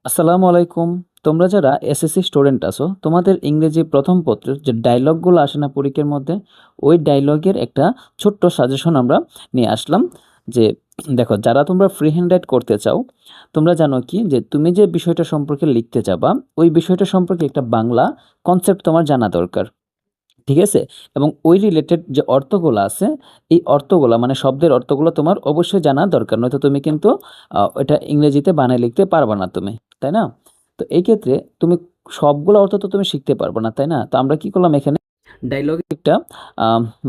আসসালামু আলাইকুম। তোমরা যারা এসএসসি স্টুডেন্ট আছো, তোমাদের ইংরেজি প্রথম পত্রের যে ডায়লগগুলো আসে না পরীক্ষার মধ্যে, ওই ডায়লগের একটা ছোট্ট সাজেশন আমরা নিয়ে আসলাম। যে দেখো, যারা তোমরা ফ্রি হ্যান্ড রাইট করতে চাও, তোমরা জানো কি যে তুমি যে বিষয়টা সম্পর্কে লিখতে যাবা, ওই বিষয়টা সম্পর্কে একটা বাংলা কনসেপ্ট তোমার জানা দরকার। ঠিক আছে? এবং ওই রিলেটেড যে অর্থগুলা আছে, এই অর্থগুলা মানে শব্দের অর্থগুলো তোমার অবশ্যই জানা দরকার। নয়তো তুমি কিন্তু এটা ইংরেজিতে বানায় লিখতে পারবা না তুমি। তাই না? তো এই ক্ষেত্রে তুমি সবগুলো অর্থ তো তুমি শিখতে পারবা না, তাই না? তো আমরা কি করলাম এখানে ডায়লগে একটা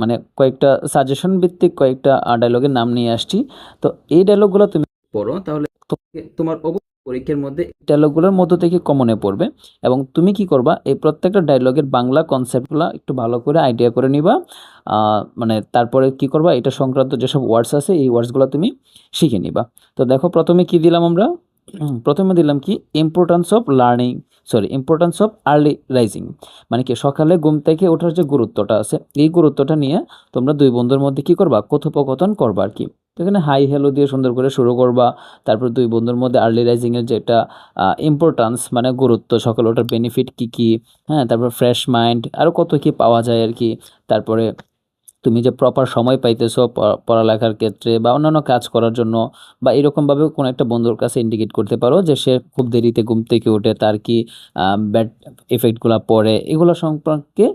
মানে কয়েকটা সাজেশন ভিত্তিক কয়েকটা ডায়লগের নাম নিয়ে আসছি। তো এই ডায়লগগুলো তুমি পড়ো, তাহলে তোমার পরীক্ষার মধ্যে এই ডায়লগগুলোর মধ্য থেকে কমনে পড়বে। এবং তুমি কি করবা, এই প্রত্যেকটা ডায়লগের বাংলা কনসেপ্টগুলো একটু ভালো করে আইডিয়া করে নিবা। মানে তারপরে কি করবা, এটা সংক্রান্ত যেসব ওয়ার্ডস আছে এই ওয়ার্ডসগুলো তুমি শিখে নিবা। তো দেখো, প্রথমে কি দিলাম আমরা, প্রথমে দিলাম কি importance of learning, sorry importance of early rising. মানে কি সকালে ঘুম থেকে ওঠার যে গুরুত্বটা আছে, এই গুরুত্বটা নিয়ে তোমরা দুই বন্ধুর মধ্যে কি করবা, কথোপকথন করবা আর কি। তো এখানে হাই হ্যালো দিয়ে সুন্দর করে শুরু করবা। তারপর দুই বন্ধুর মধ্যে আর্লি রাইজিংয়ের যেটা ইম্পর্টেন্স মানে গুরুত্ব, সকালে ওঠার বেনিফিট কি কি, হ্যাঁ, তারপর ফ্রেশ মাইন্ড আরও কত কি পাওয়া যায় আর কি। তারপরে তুমি যে প্রপার সময় পাইতেছো পড়ালেখার ক্ষেত্রে বা অন্যান্য কাজ করার জন্য, বা এরকমভাবে কোনো একটা বন্ধুর কাছে ইন্ডিকেট করতে পারো যে সে খুব দেরিতে ঘুম থেকে ওঠে, তার কি ব্যাড এফেক্টগুলো পড়ে, এগুলো সম্পর্কে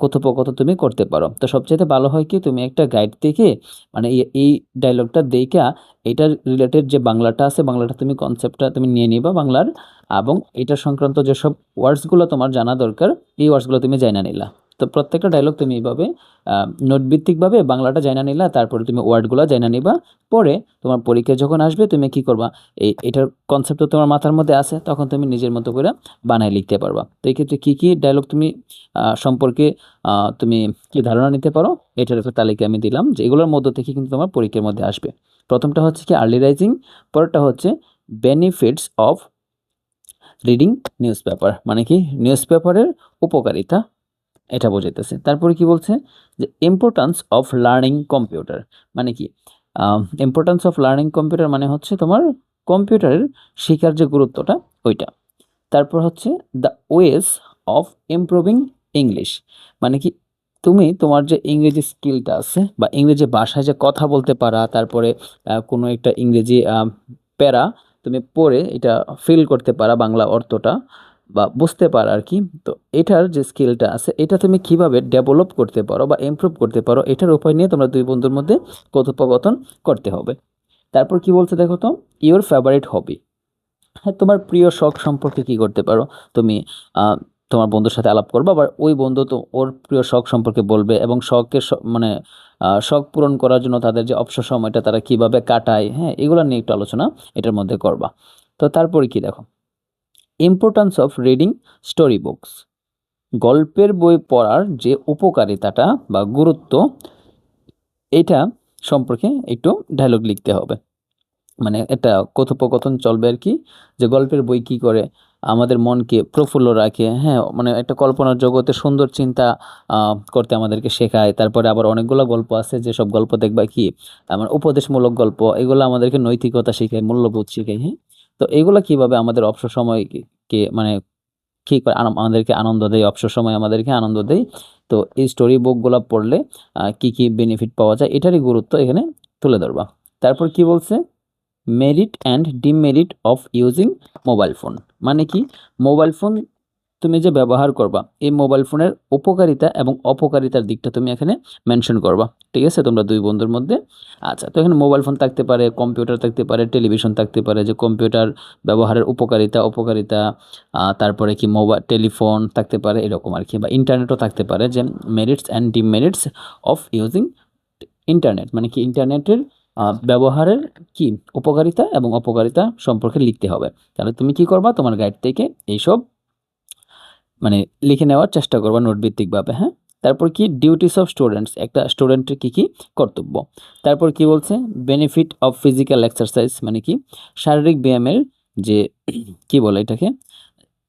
কথোপকথন তুমি করতে পারো। তো সবচাইতে ভালো হয় কি তুমি একটা গাইড থেকে মানে এই ডায়লগটা দেখা এটার রিলেটেড যে বাংলাটা আছে, বাংলাটা তুমি কনসেপ্টটা তুমি নিয়ে নিবা বাংলার, এবং এটা সংক্রান্ত যেসব ওয়ার্ডসগুলো তোমার জানা দরকার, এই ওয়ার্ডসগুলো তুমি জানা নিলা। তো প্রত্যেকটা ডায়লগ তুমি এইভাবে নোটভিত্তিকভাবে বাংলাটা জানা নিলা, তারপরে তুমি ওয়ার্ডগুলো জানা নিবা। পরে তোমার পরীক্ষা যখন আসবে তুমি কি করবা, এটার কনসেপ্ট তো তোমার মাথার মধ্যে আছে, তখন তুমি নিজের মতো করে বানায় লিখতে পারবা। তো এই ক্ষেত্রে কী কী ডায়লগ তুমি সম্পর্কে তুমি কি ধারণা নিতে পারো, এটার একটা তালিকা আমি দিলাম যে এগুলোর মধ্য থেকে কিন্তু তোমার পরীক্ষার মধ্যে আসবে। প্রথমটা হচ্ছে কি আর্লি রাইজিং, পরেরটা হচ্ছে benefits of reading news paper, মানে কি নিউজ পেপারের উপকারিতা, এটা বোঝাইতেছে। তারপরে কি বলছে যে ইম্পর্টেন্স অফ লার্নিং কম্পিউটার, মানে কি ইম্পর্টেন্স অফ লার্নিং কম্পিউটার মানে হচ্ছে তোমার কম্পিউটারের শেখার যে গুরুত্বটা, ওইটা। তারপর হচ্ছে the ways of improving English, মানে কি তুমি তোমার যে ইংরেজি স্কিলটা আছে বা ইংরেজি ভাষায় যে কথা বলতে পারা, তারপরে কোনো একটা ইংরেজি প্যারা তুমি পড়ে এটা ফিল করতে পারা বাংলা অর্থটা বা বুঝতে পারা আর কি। তো এটার যে স্কিলটা আছে এটা তুমি কিভাবে ডেভেলপ করতে পারো বা ইমপ্রুভ করতে পারো, এটার উপায় নিয়ে তোমরা দুই বন্ধুর মধ্যে কথোপকথন করতে হবে। তারপর কি বলছে দেখো তো, ইওর ফেভারিট হবি, হ্যাঁ, তোমার প্রিয় শখ সম্পর্কে কি করতে পারো তুমি, আহ, তোমার বন্ধুর সাথে আলাপ করবে, আবার ওই বন্ধু তো ওর প্রিয় শখ সম্পর্কে বলবে, এবং শখের মানে শখ পূরণ করার জন্য তাদের যে অবসর সময়টা তারা কিভাবে কাটায়, হ্যাঁ, এগুলো নিয়ে একটু আলোচনা এটার মধ্যে করবা। তো তারপরে কি দেখো, importance of reading story books, গল্পের বই পড়ার যে উপকারিতাটা বা গুরুত্ব, এটা সম্পর্কে একটু ডায়লগ লিখতে হবে। মানে একটা কথোপকথন চলবে আর কি, যে গল্পের বই কি করে আমাদের মনকে প্রফুল্ল রাখে, হ্যাঁ, মানে একটা কল্পনার জগতে সুন্দর চিন্তা করতে আমাদেরকে শেখায়। তারপরে আবার অনেকগুলো গল্প আছে, যেসব গল্প দেখবা কি আমার উপদেশমূলক গল্প, এগুলো আমাদেরকে নৈতিকতা শেখায়, মূল্যবোধ শেখায়, হ্যাঁ। তো এগুলো কিভাবে আমাদের অবসর সময় কে মানে কি করে আমাদেরকে আনন্দ দেয়, অবসর সময় আমাদেরকে আনন্দ দেয়। তো এই স্টোরি বুকগুলো পড়লে কি কি বেনিফিট পাওয়া যায়, এটারই গুরুত্ব এখানে তুলে ধরবা। তারপর কি বলছে, merit and demerit of using mobile phone, মানে কি মোবাইল ফোন তুমি যে ব্যবহার করবা, এই মোবাইল ফোনের উপকারিতা এবং অপকারিতার দিকটা তুমি এখানে মেনশন করবা। ঠিক আছে, তোমরা দুই বন্ধুর মধ্যে। আচ্ছা, তো এখানে মোবাইল ফোন থাকতে পারে, কম্পিউটার থাকতে পারে, টেলিভিশন থাকতে পারে, যে কম্পিউটার ব্যবহারের উপকারিতা অপকারিতা, তারপরে কি মোবাইল টেলিফোন থাকতে পারে এরকম আর কি, বা ইন্টারনেটও থাকতে পারে, যে merits and demerits of using internet, মানে কি ইন্টারনেটের ব্যবহারের কি উপকারিতা এবং অপকারিতা সম্পর্কে লিখতে হবে। তাহলে তুমি কি করবা, তোমার গাইড থেকে এইসব মানে লিখে নেওয়ার চেষ্টা করবা নোটভিত্তিকভাবে, হ্যাঁ। তারপর কি ডিউটিস অফ স্টুডেন্টস, একটা স্টুডেন্টের কি কি কর্তব্য। তারপর কি বলছে, বেনিফিট অফ ফিজিক্যাল এক্সারসাইজ, মানে কি শারীরিক ব্যায়ামের যে কি বলে এটাকে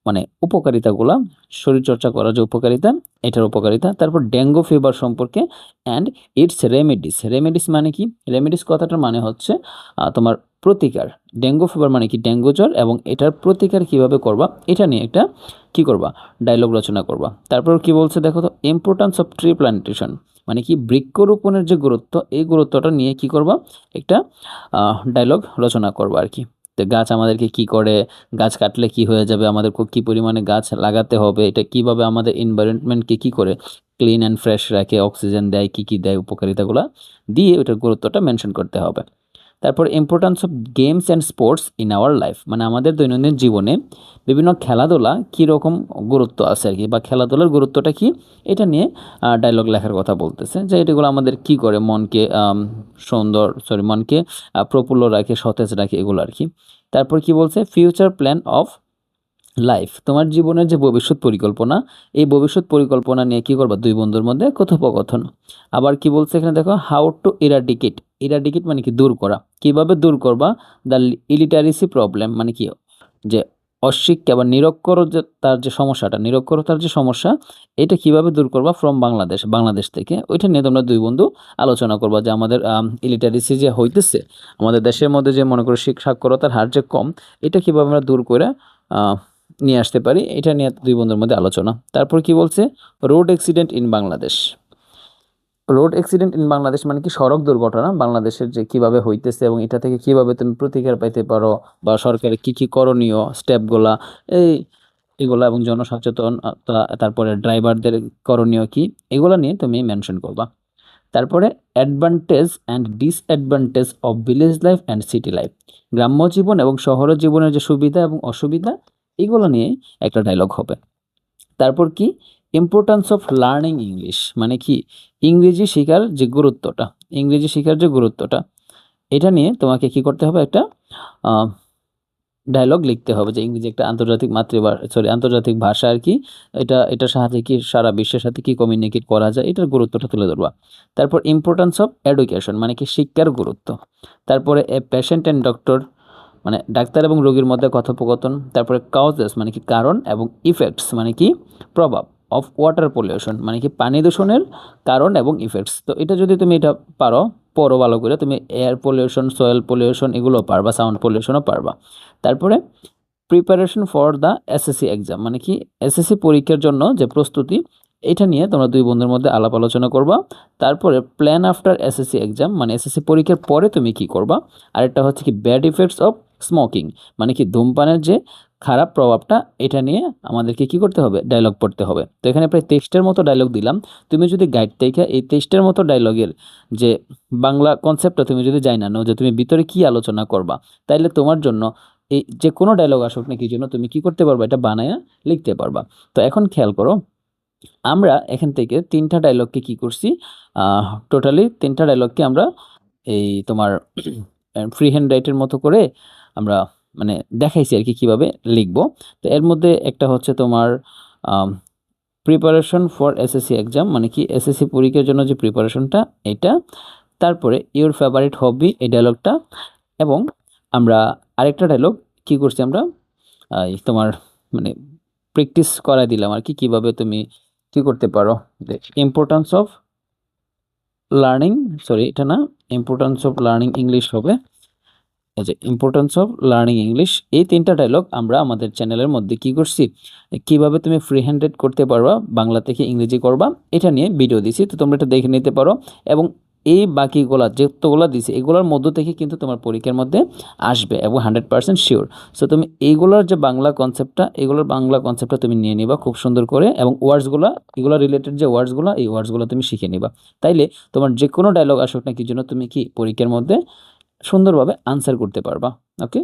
মানে উপকারিতাগুলা, শরীরচর্চা করার যে উপকারিতা, এটার উপকারিতা। তারপর ডেঙ্গু ফিভার সম্পর্কে অ্যান্ড ইটস রেমেডিস। রেমেডিস মানে কি? রেমেডিস কথাটার মানে হচ্ছে তোমার প্রতিকার। ডেঙ্গু ফিভার মানে কি? ডেঙ্গু জ্বর, এবং এটার প্রতিকার কিভাবে করবা এটা নিয়ে একটা কি করবা? ডায়লগ রচনা করবা। তারপর কি বলছে দেখো তো, ইম্পর্টেন্স অফ ট্রি প্লান্টেশন মানে কি? বৃক্ষরোপণের যে গুরুত্ব, এই গুরুত্বটা নিয়ে কি করবা? একটা ডায়লগ রচনা করবা আর কি। তো গাছ আমাদেরকে কি করে, গাছ কাটলে কি হয়ে যাবে, আমাদের কি পরিমাণে গাছ লাগাতে হবে, এটা কিভাবে আমাদের এনভায়রনমেন্টকে কি করে ক্লিন অ্যান্ড ফ্রেশ রাখে, অক্সিজেন দেয়, কি দেয়, উপকারিতাগুলো দিয়ে ওটার গুরুত্বটা মেনশন করতে হবে। তারপর importance of games and sports in our life মানে আমাদের দৈনন্দিন জীবনে বিভিন্ন খেলাধুলা কীরকম গুরুত্ব আছে আর কি, বা খেলাধুলার গুরুত্বটা কি, এটা নিয়ে ডায়লগ লেখার কথা বলতেছে, যে এটাগুলো আমাদের কি করে মনকে মনকে প্রফুল্ল রাখে, সতেজ রাখে, এগুলো আর কি। তারপর কি বলছে, ফিউচার প্ল্যান অফ লাইফ তোমার জীবনের যে ভবিষ্যৎ পরিকল্পনা, এই ভবিষ্যৎ পরিকল্পনা নিয়ে কি করবা? দুই বন্ধুর মধ্যে কথোপকথন। আবার কি বলছে এখানে দেখো, হাউ টু ইরাডিকেট। ইরাডিকেট মানে কি? দূর করা। কিভাবে দূর করবা? দ্য ইলিটারেসি প্রবলেম মানে কি? যে অশিক্ষা বা নিরক্ষরতার যে সমস্যাটা, নিরক্ষরতার যে সমস্যা, এটা কিভাবে দূর করবা ফ্রম বাংলাদেশ থেকে, ওইটা নিয়ে তোমরা দুই বন্ধু আলোচনা করবা, যে আমাদের ইলিটারেসি যে হইতেছে আমাদের দেশের মধ্যে, যে মনে করো সাক্ষরতার হার যে কম, এটা কিভাবে আমরা দূর করে নিয়ে আসতে পারি, এটা নিয়ে দুই বন্ধুর মধ্যে আলোচনা। তারপর কি বলছে, road accident in Bangladesh. Road accident in Bangladesh মানে কি? সড়ক দুর্ঘটনা বাংলাদেশের যে কিভাবে হইতেছে, এবং এটা থেকে কিভাবে তুমি প্রতিকার পাইতে পারো, বা সরকারের কি করণীয় স্টেপগুলা, এই এগুলা, এবং জনসচেতনতা, তারপরে ড্রাইভারদের করণীয় কি, এগুলা নিয়ে তুমি মেনশন করবা। তারপরে advantage and disadvantage of village life and city life, গ্রাম্য জীবন এবং শহরের জীবনের যে সুবিধা এবং অসুবিধা, এগুলো নিয়ে একটা ডায়লগ হবে। তারপর কি, ইম্পর্টেন্স অফ লার্নিং ইংলিশ মানে কি? ইংরেজি শেখার যে গুরুত্বটা, এটা নিয়ে তোমাকে কি করতে হবে? একটা ডায়লগ লিখতে হবে, যে ইংরেজি একটা আন্তর্জাতিক ভাষা আর কি, এটার সাহায্যে কি সারা বিশ্বের সাথে কি কমিউনিকেট করা যায়, এটার গুরুত্বটা তুলে ধরবা। তারপর ইম্পর্টেন্স অফ এডুকেশন মানে কি? শিক্ষার গুরুত্ব। তারপরে এ পেশেন্ট অ্যান্ড ডক্টর মানে ডাক্তার এবং রোগীর মধ্যে কথোপকথন। তারপরে কাউজেস মানে কি? কারণ, এবং ইফেক্টস মানে কি? প্রভাব। অফ ওয়াটার পলিউশন মানে কি? পানি দূষণের কারণ এবং ইফেক্টস। তো এটা যদি তুমি এটা পড়ো ভালো করে, তুমি এয়ার পলিউশন, সয়েল পলিউশন এগুলো পারবা, সাউন্ড পলিউশনও পারবা। তারপরে preparation for the SSC exam মানে কি? এসএসসি পরীক্ষার জন্য যে প্রস্তুতি, এটা নিয়ে তোমরা দুই বন্ধুর মধ্যে আলাপ আলোচনা করবা। তারপরে প্ল্যান আফটার এসএসসি এক্সাম মানে এসএসসি পরীক্ষার পরে তুমি কি করবা। আরেকটা হচ্ছে কি, ব্যাড ইফেক্টস অফ স্মোকিং মানে কি? ধূমপানের যে খারাপ প্রভাবটা, এটা নিয়ে আমাদেরকে কি করতে হবে? ডায়লগ পড়তে হবে। তো এখানে প্রায় 23টার মতো ডায়লগ দিলাম। তুমি যদি গাইড থেকে এই 23টার মতো ডায়লগের যে বাংলা কনসেপ্টটা তুমি যদি জানা নাও, যে তুমি ভিতরে কি আলোচনা করবা, তাইলে তোমার জন্য এই যে কোনো ডায়লগ আসুক না কি জন্য, তুমি কি করতে পারবা? এটা বানায়া লিখতে পারবা। তো এখন খেয়াল করো, আমরা এখান থেকে 3টা ডায়লগকে কি করছি, টোটালি 3টা ডায়লগকে আমরা এই তোমার ফ্রি হ্যান্ড রাইটের মতো করে আমরা মানে দেখাইছি আর কি কীভাবে লিখবো। তো এর মধ্যে একটা হচ্ছে তোমার প্রিপারেশন ফর এসএসসি এক্সাম মানে কি? এসএসসি পরীক্ষার জন্য যে প্রিপারেশনটা, এটা। তারপরে ইউর ফেভারিট হবি, এই ডায়লগটা। এবং আমরা আরেকটা ডায়লগ কি করছি, আমরা তোমার মানে প্র্যাকটিস করাই দিলাম আর কি, কীভাবে তুমি কি করতে পারো। ইম্পর্টেন্স অফ লার্নিং, এটা না, ইম্পর্টেন্স অফ লার্নিং ইংলিশ হবে। এই যে ইম্পর্টেন্স অফ লার্নিং ইংলিশ, এই 3টা ডায়লগ আমরা আমাদের চ্যানেলের মধ্যে কি করছি, কিভাবে তুমি ফ্রি হ্যান্ডেড করতে পারবা, বাংলা থেকে ইংরেজি করবা, এটা নিয়ে ভিডিও দিছি। তো তোমরা এটা দেখে নিতে পারো। এবং এই বাকিগুলা যতগুলো দিছি, এগুলোর মধ্য থেকে কিন্তু তোমার পরীক্ষার মধ্যে আসবে, এবং 100% শিওর। সো তুমি এগুলোর যে বাংলা কনসেপ্টটা তুমি নিয়ে নিবা খুব সুন্দর করে, এবং এগুলো রিলেটেড যে ওয়ার্ডসগুলো, এই ওয়ার্ডসগুলো তুমি শিখে নিবা। তাইলে তোমার যে কোনো ডায়লগ আসুক না কি জন্য, তুমি কি পরীক্ষার মধ্যে সুন্দরভাবে আনসার করতে পারবা। ওকে।